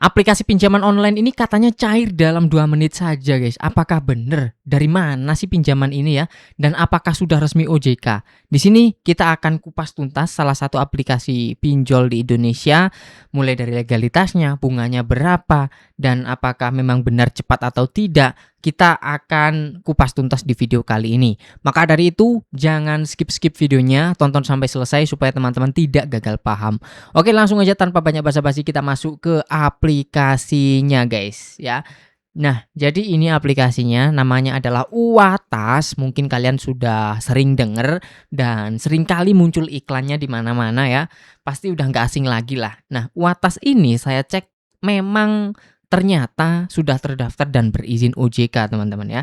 Aplikasi pinjaman online ini katanya cair dalam 2 menit saja, guys. Apakah benar? Dari mana sih pinjaman ini ya? Dan apakah sudah resmi OJK? Di sini kita akan kupas tuntas salah satu aplikasi pinjol di Indonesia, mulai dari legalitasnya, bunganya berapa, dan apakah memang benar cepat atau tidak. Kita akan kupas tuntas di video kali ini. Maka dari itu, jangan skip-skip videonya, tonton sampai selesai supaya teman-teman tidak gagal paham. Oke, langsung aja tanpa banyak basa-basi kita masuk ke aplikasinya, guys, ya. Nah, jadi ini aplikasinya namanya adalah Uwatas. Mungkin kalian sudah sering dengar dan sering kali muncul iklannya di mana-mana ya. Pasti udah nggak asing lagi lah. Nah, Uwatas ini saya cek memang ternyata sudah terdaftar dan berizin OJK, teman-teman ya.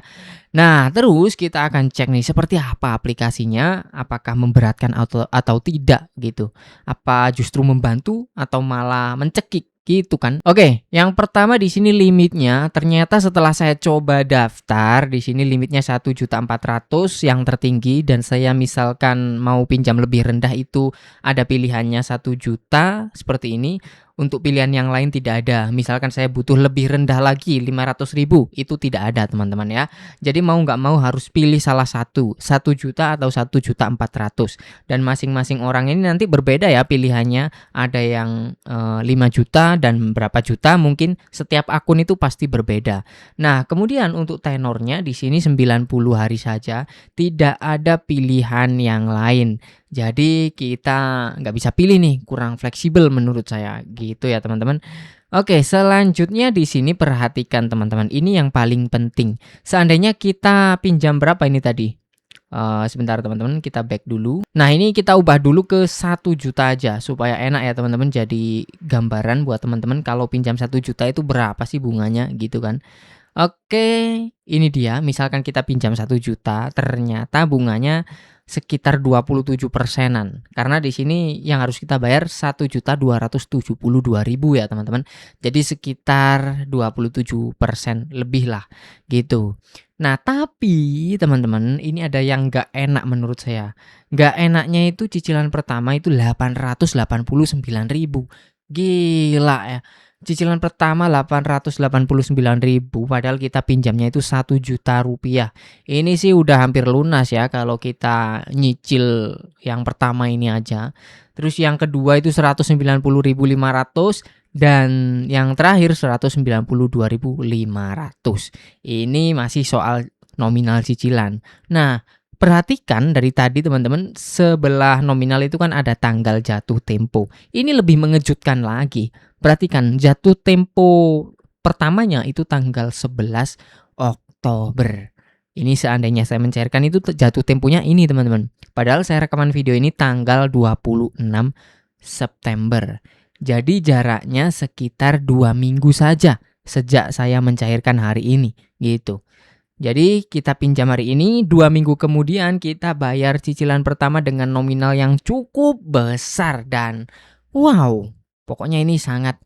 Nah, terus kita akan cek nih seperti apa aplikasinya, apakah memberatkan atau tidak gitu. Apa justru membantu atau malah mencekik gitu kan. Oke, yang pertama di sini limitnya ternyata setelah saya coba daftar di sini limitnya 1.400.000 yang tertinggi, dan saya misalkan mau pinjam lebih rendah itu ada pilihannya 1 juta seperti ini. Untuk pilihan yang lain tidak ada. Misalkan saya butuh lebih rendah lagi 500.000, itu tidak ada, teman-teman ya. Jadi mau nggak mau harus pilih salah satu, 1 juta atau 1.400.000. Dan masing-masing orang ini nanti berbeda ya pilihannya. Ada yang 5 juta dan berapa juta, mungkin setiap akun itu pasti berbeda. Nah, kemudian untuk tenornya di sini 90 hari saja, tidak ada pilihan yang lain. Jadi kita nggak bisa pilih nih, kurang fleksibel menurut saya gitu ya, teman-teman. Oke, selanjutnya di sini perhatikan teman-teman, ini yang paling penting. Seandainya kita pinjam berapa ini tadi? Sebentar teman-teman, kita back dulu. Nah, ini kita ubah dulu ke 1 juta aja supaya enak ya teman-teman. Jadi gambaran buat teman-teman kalau pinjam 1 juta itu berapa sih bunganya gitu kan. Oke, ini dia. Misalkan kita pinjam 1 juta, ternyata bunganya sekitar 27%-an. Karena di sini yang harus kita bayar 1.272.000 ya, teman-teman. Jadi sekitar 27% lebih lah gitu. Nah, tapi teman-teman, ini ada yang nggak enak menurut saya. Nggak enaknya itu cicilan pertama itu 889.000. Gila ya. Cicilan pertama 889.000 padahal kita pinjamnya itu 1 juta rupiah. Ini sih udah hampir lunas ya kalau kita nyicil yang pertama ini aja. Terus yang kedua itu 190.500 dan yang terakhir 192.500. Ini masih soal nominal cicilan. Nah, perhatikan dari tadi teman-teman, sebelah nominal itu kan ada tanggal jatuh tempo. Ini lebih mengejutkan lagi. Perhatikan, jatuh tempo pertamanya itu tanggal 11 Oktober. Ini seandainya saya mencairkan itu jatuh temponya ini, teman-teman. Padahal saya rekaman video ini tanggal 26 September. Jadi jaraknya sekitar 2 minggu saja sejak saya mencairkan hari ini gitu. Jadi kita pinjam hari ini, 2 minggu kemudian kita bayar cicilan pertama dengan nominal yang cukup besar. Dan wow, pokoknya ini sangat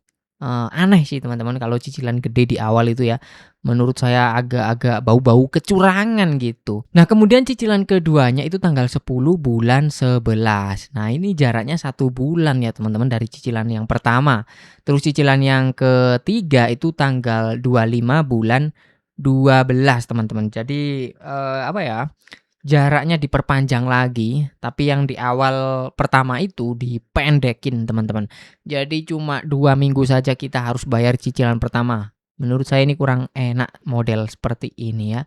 aneh sih teman-teman kalau cicilan gede di awal itu ya. Menurut saya agak-agak bau-bau kecurangan gitu. Nah, kemudian cicilan keduanya itu tanggal 10 bulan 11. Nah, ini jaraknya 1 bulan ya teman-teman dari cicilan yang pertama. Terus cicilan yang ketiga itu tanggal 25 bulan 12, teman-teman. Jadi apa ya? Jaraknya diperpanjang lagi, tapi yang di awal pertama itu dipendekin, teman-teman. Jadi cuma 2 minggu saja kita harus bayar cicilan pertama. Menurut saya ini kurang enak model seperti ini ya.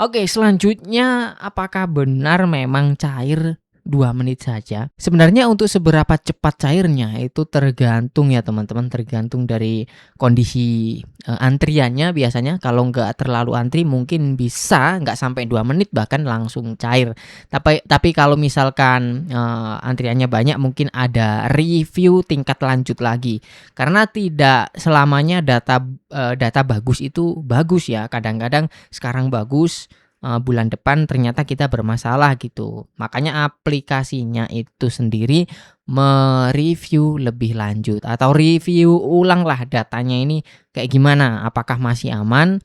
Oke, selanjutnya apakah benar memang cair 2 menit saja? Sebenarnya untuk seberapa cepat cairnya itu tergantung ya teman-teman, tergantung dari kondisi antriannya biasanya. Kalau nggak terlalu antri mungkin bisa nggak sampai 2 menit bahkan langsung cair. Tapi kalau misalkan antriannya banyak mungkin ada review tingkat lanjut lagi. Karena tidak selamanya data bagus itu bagus ya. Kadang-kadang sekarang bagus, bulan depan ternyata kita bermasalah gitu. Makanya aplikasinya itu sendiri mereview lebih lanjut atau review ulang lah datanya ini kayak gimana, apakah masih aman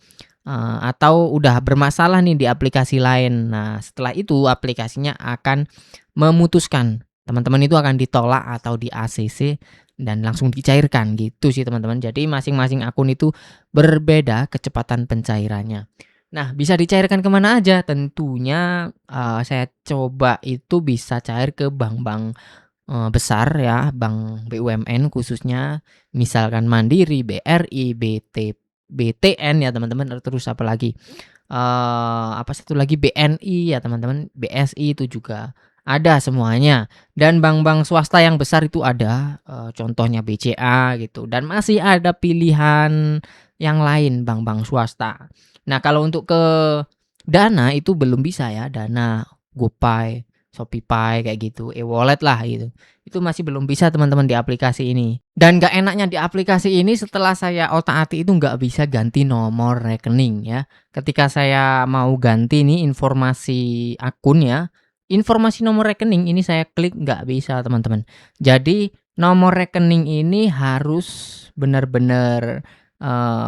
atau udah bermasalah nih di aplikasi lain. Nah, setelah itu aplikasinya akan memutuskan teman-teman itu akan ditolak atau di ACC dan langsung dicairkan gitu sih teman-teman. Jadi masing-masing akun itu berbeda kecepatan pencairannya. Nah, bisa dicairkan kemana aja? Tentunya saya coba itu bisa cair ke bank-bank besar ya, bank BUMN khususnya, misalkan Mandiri, BRI, BTN ya teman-teman, terus apalagi, apa satu lagi, BNI ya teman-teman, BSI itu juga ada semuanya. Dan bank-bank swasta yang besar itu ada, contohnya BCA gitu, dan masih ada pilihan yang lain bank-bank swasta. Nah, kalau untuk ke Dana itu belum bisa ya, Dana, GoPay, Shopee kayak gitu, e-wallet lah gitu. Itu masih belum bisa teman-teman di aplikasi ini. Dan nggak enaknya di aplikasi ini setelah saya otak-atik itu nggak bisa ganti nomor rekening ya. Ketika saya mau ganti nih informasi akun ya, informasi nomor rekening ini saya klik nggak bisa teman-teman. Jadi nomor rekening ini harus benar-benar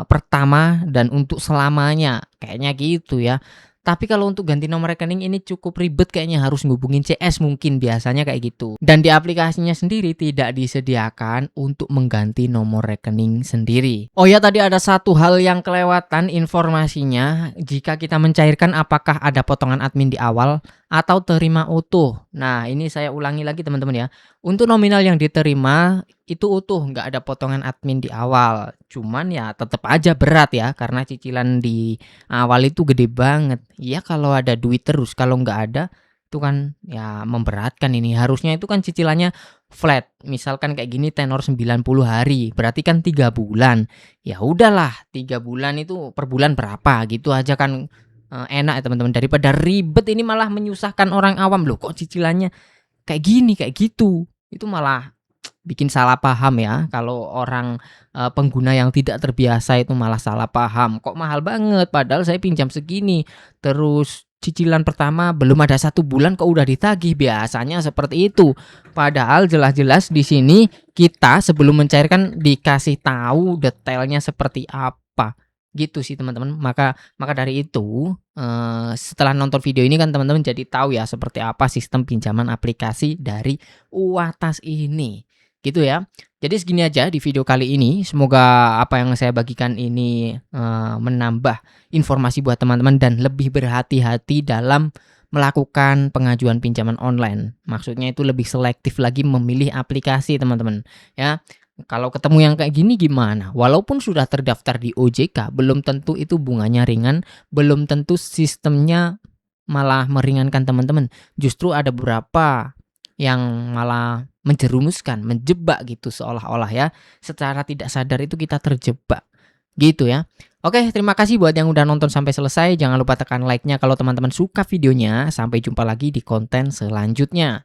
pertama dan untuk selamanya, kayaknya gitu ya. Tapi kalau untuk ganti nomor rekening ini cukup ribet kayaknya, harus ngubungin CS mungkin, biasanya kayak gitu. Dan di aplikasinya sendiri tidak disediakan untuk mengganti nomor rekening sendiri. Oh ya, tadi ada satu hal yang kelewatan informasinya, jika kita mencairkan apakah ada potongan admin di awal atau terima utuh. Nah, ini saya ulangi lagi teman-teman ya. Untuk nominal yang diterima itu utuh, nggak ada potongan admin di awal. Cuman ya tetap aja berat ya, karena cicilan di awal itu gede banget. Ya kalau ada duit terus, kalau nggak ada itu kan ya memberatkan ini. Harusnya itu kan cicilannya flat. Misalkan kayak gini tenor 90 hari, berarti kan 3 bulan. Ya udahlah, 3 bulan itu per bulan berapa gitu aja kan enak ya teman-teman, daripada ribet ini malah menyusahkan orang awam. Loh kok cicilannya kayak gini, kayak gitu. Itu malah bikin salah paham ya, kalau orang, pengguna yang tidak terbiasa itu malah salah paham, "Kok mahal banget, padahal saya pinjam segini, terus cicilan pertama belum ada 1 bulan kok udah ditagih." Biasanya seperti itu. Padahal jelas-jelas di sini kita sebelum mencairkan dikasih tahu detailnya seperti apa, gitu sih teman-teman. Maka maka dari itu, setelah nonton video ini kan teman-teman jadi tahu ya seperti apa sistem pinjaman aplikasi dari Uwatas ini. Gitu ya. Jadi segini aja di video kali ini. Semoga apa yang saya bagikan ini menambah informasi buat teman-teman dan lebih berhati-hati dalam melakukan pengajuan pinjaman online. Maksudnya itu lebih selektif lagi memilih aplikasi teman-teman ya. Kalau ketemu yang kayak gini gimana? Walaupun sudah terdaftar di OJK, belum tentu itu bunganya ringan, belum tentu sistemnya malah meringankan teman-teman. Justru ada beberapa yang malah menjerumuskan, menjebak gitu seolah-olah ya. Secara tidak sadar itu kita terjebak. Gitu ya. Oke, terima kasih buat yang udah nonton sampai selesai. Jangan lupa tekan like-nya kalau teman-teman suka videonya. Sampai jumpa lagi di konten selanjutnya.